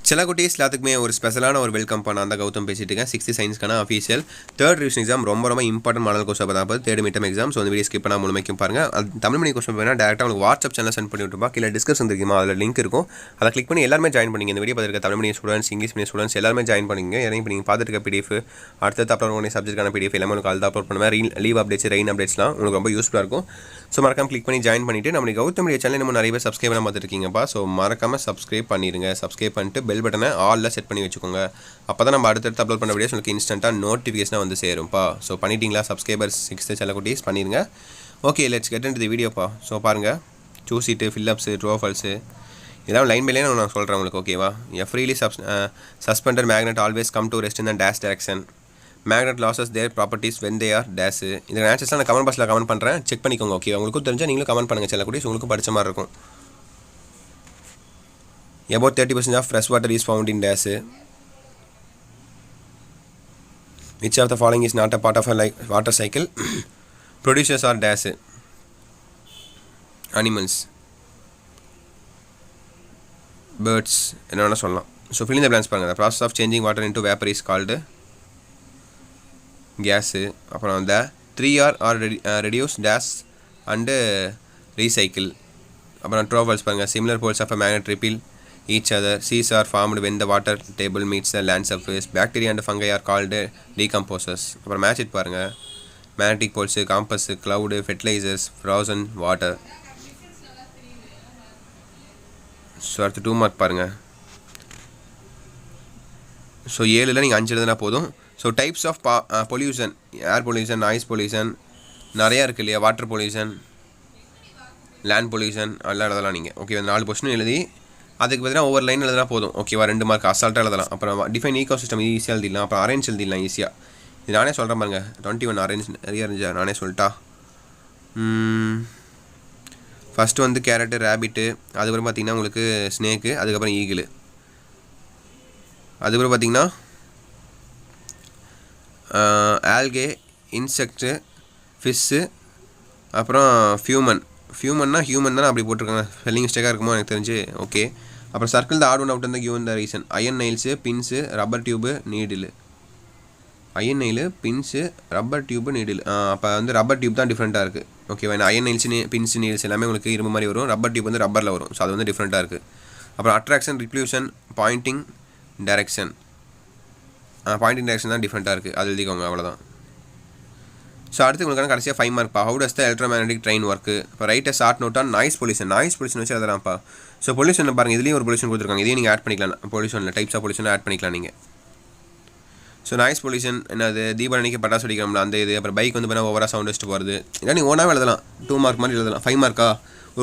சில குட்டீஸ் எல்லாத்துக்குமே ஒரு ஸ்பெஷலான ஒரு வெல்கம் பண்ண அந்த கௌதம் பேசிட்டு இருக்கேன். 6th சயின்ஸ்க்கான அஃபீஷியல் தேர்ட் ரிவிஷன் எக்ஸாம் ரொம்ப இம்பார்ட்டன்ட் மாடல் கொஸ்டின் பார்த்து தேர்ட் மிட்டம் எக்ஸாம். ஸோ இந்த வீடியோ ஸ்கிப் பண்ணால் முழுமைக்கும் பாருங்கள். அது தமிழ் மீடியம் கொஸ்டின் வேணால் டேரெக்டாக உங்களுக்கு வாட்ஸ்அப் சேனல் சென்ட் பண்ணி விட்டுருப்பா. கீழே டிஸ்கஷன் இருக்குமா, அதில் லிங்க் இருக்கும். அதை கிளிக் பண்ணி எல்லாருமே ஜாயின் பண்ணிங்க. இந்த வீடியோ பார்த்துருக்க Tamil medium students, English medium students எல்லாருமே ஜாயின் பண்ணிங்க. ஏன்னா இப்போ நீங்கள் பார்த்துருக்க பிடிஎஃப் அடுத்த அப்லோட் பண்ணி சப்ஜெக்டான பிடிஎஃப் எல்லாமே உங்களுக்கு அதில் அப்லோட் பண்ணுவேன். லீவ் அப்டேட்ஸ், ரெயின் அப்டேட்ஸ்லாம் உங்களுக்கு ரொம்ப யூஸ்ஃபுல்லாக இருக்கும். ஸோ மறக்காம கிளிக் பண்ணி ஜாயின் பண்ணிவிட்டு நம்ம கௌதம் மீடியா சேனல் இன்னும் நிறைய பேர் சப்ஸ்கிரைப் பண்ண பார்த்துருக்கீங்கப்பா. ஸோ மறக்காம சப்ஸ்கிரைப் பண்ணிடுங்க. சப்ஸ்கிரைப் பண்ணிட்டு பெல் பட்டனை ஆலில் செட் பண்ணி வச்சுக்கோங்க. அப்போ தான் நம்ம அடுத்தடுத்து அப்லோட் பண்ண வீடியோஸ் உங்களுக்கு இன்ஸ்டன்ட்டாக நோட்டிஃபிகேஷனாக வந்து சேரும்ப்பா. ஸோ பண்ணிட்டீங்களா? சப்ஸ்கிரைபர்ஸ் 6th செல்லக்குட்டீஸ் பண்ணிடுங்க. Okay, let's get into the வீடியோப்பா. ஸோ பாருங்கள், சூஸிட்டு, ஃபில்லப்ஸு, ட்ரோஃபல்ஸு இதெல்லாம் லைன் பைலே நான் சொல்கிறேன் உங்களுக்கு. ஓகேவா? Freely suspended magnet always come to rest in the dash direction. Magnet losses their properties when they are dash. இந்த ஆன்சர்ஸ்லாம் நான் கமெண்ட் பாக்ஸில் கமெண்ட் பண்ணுறேன், செக் பண்ணிக்கோங்க. ஓகே, உங்களுக்கும் தெரிஞ்சால் நீங்களும் கமெண்ட் பண்ணுங்கள். செல்லக்குட்டீஸ் உங்களுக்கும் படித்த மாதிரி இருக்கும். about 30% of fresh water is found in dash. Which of the following is not a part of a water cycle? Producers are dash. Animals, birds, என்னென்ன சொல்லலாம். So fill in the blanks பாருங்கள். The process of changing water into vapor is called gas. அப்புறம் the 3R are reduce dash and recycle. அப்புறம் trowels பாருங்கள். Similar poles of a magnet repel each other. Seas are formed when the water table meets the land surface. Bacteria and fungi are called decomposers. அப்புறம் match it பாருங்கள். Magnetic poles, compass, cloud, fertilisers, frozen water. So அடுத்து 2 mark பாருங்கள். So 7ல் நீங்கள் 5 எழுதுனா போதும். So types of pollution, air pollution, noise pollution நிறையா இருக்குது இல்லையா? வாட்டர் பொல்யூஷன், லேண்ட் பொல்யூஷன் எல்லாம் எழுதலாம் நீங்கள். ஓகே, அந்த 4 கொஸ்டின் எழுதி அதுக்கு பார்த்தீங்கன்னா ஒவ்வொரு லைன் எழுதுனா போதும். ஓகேவா? 2 மார்க் அசால்ட்டாக எழுதலாம். அப்புறம் டிஃபைன் ஈகோ சிஸ்டம் ஈஸியாக எழுதிடலாம். அப்புறம் அரேஞ்ச் எழுதிடலாம் ஈஸியாக. இது நானே சொல்கிறேன் பாருங்கள். 21 அரேஞ்ச் நிறைய இருந்துச்சா? நானே சொல்லிட்டா. ஃபஸ்ட்டு வந்து கேரட்டு, ரேபிட்டு, அதுக்கப்புறம் பார்த்திங்கன்னா உங்களுக்கு ஸ்னேக்கு, அதுக்கப்புறம் ஈகிள், அதுக்கப்புறம் பார்த்திங்கன்னா ஆல்கே, இன்செக்ட்டு, ஃபிஷ்ஷு, அப்புறம் ஃபியூமன்னா ஹியூமன் தானே அப்படி போட்டிருக்காங்க. ஸ்பெல்லிங் மிஸ்டேக்காக இருக்குமோ எனக்கு தெரிஞ்சு. ஓகே, அப்புறம் circle the odd one out வந்து given the reason. Iron nails, pins, rubber tube, needle. Iron nail, pins, rubber tube, needle. அப்போ வந்து ரப்பர் டியூப் தான் டிஃப்ரெண்ட்டாக இருக்குது. ஓகேவா? அயன் நெயில்ஸ், பின்ஸ், நீடில்ஸ் எல்லாமே உங்களுக்கு இரும்பு மாதிரி வரும். ரப்பர் டியூப் வந்து ரப்பரில் வரும். ஸோ அது வந்து டிஃப்ரெண்ட்டாக இருக்குது. அப்புறம் attraction, repulsion, pointing direction. Pointing direction தான் டிஃப்ரெண்ட்டாக இருக்குது. அது எழுதிக்கோங்க, அவ்வளோதான். ஸோ அடுத்து உங்களுக்கான கடைசியாக 5 மார்க்ப்பா. How does the electromagnetic train work. இப்போ write short note on noise pollution. Noise pollution வச்சு எழுதலாம்ப்பா. ஸோ பொல்யூஷன் பாருங்கள், இதுலேயும் ஒரு பொல்யூஷன் கொடுத்துருக்காங்க. இதையும் நீங்கள் ஆட் பண்ணிக்கலாம். பொல்யூஷனில் டைப்ஸ் ஆஃப் பொல்யூஷன் ஆட் பண்ணிக்கலாம் நீங்கள். ஸோ நாய்ஸ் பொல்யூஷன் என்னது? தீபாவளிக்கு பட்டாசு வெடிக்கிறோம்ல அந்த இது. அப்புறம் பைக் வந்து பார்த்தீங்கன்னா ஓவராக சவுண்ட் வச்சுட்டு போகிறது. இல்லை நீங்கள் ஓனாக எழுதலாம். 2 மார்க் மாதிரி எழுதலாம். 5 மார்க்கா?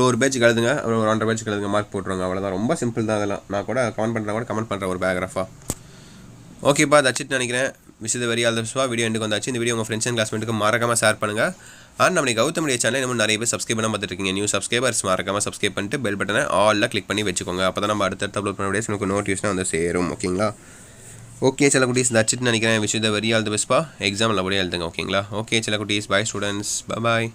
ஒரு பேஜுக்கு எழுதுங்க, ஒரு 1.5 பேஜுக்கு எழுதுங்க, மார்க் போட்டுருவாங்க. அவ்வளோதான். ரொம்ப சிம்பிள் தான் அதெல்லாம். நான் கூட கமெண்ட் பண்ணுறேன் ஒரு பேராகிராஃபாக. ஓகேப்பா, தச்சிட்டு நினைக்கிறேன். Wish the very all the best. Video எண்டுக்கு வந்தாச்சு. இந்த வீடியோ உங்கள் ஃப்ரெண்ட்ஸ் அண்ட் கிளாஸ்மேட்டுக்கு மறக்காம ஷேர் பண்ணுங்கள். அண்ட் நம்ம கௌதம் மீடியா சேனல் இன்னும் நிறைய பேர் சப்ஸ்கிரைப் பண்ண பார்த்துருக்கீங்க. நியூ சப்ஸ்கிரைபர்ஸ் மறக்காம சப்ஸ்கிரைப் பண்ணிட்டு பெல் பட்டனை ஆலில் கிளிக் பண்ணி வச்சுக்கோங்க. அப்போ தான் நம்ம அடுத்தடுத்து அப்லோட் பண்ண வீடியோஸ் உங்களுக்கு நோட்டிஃபிகேஷன் வந்து சேரும். ஓகேங்களா? ஓகே சில குட்டீஸ், தச்சிட்டு நினைக்கிறேன். Wish the very all the பெஸ்ட்ப்பா. எக்ஸாம் நல்லபடியாக எழுதுங்க. ஓகேங்களா? ஓகே சில குட்டீஸ், பை ஸ்டூடெண்ட்ஸ், பாய்.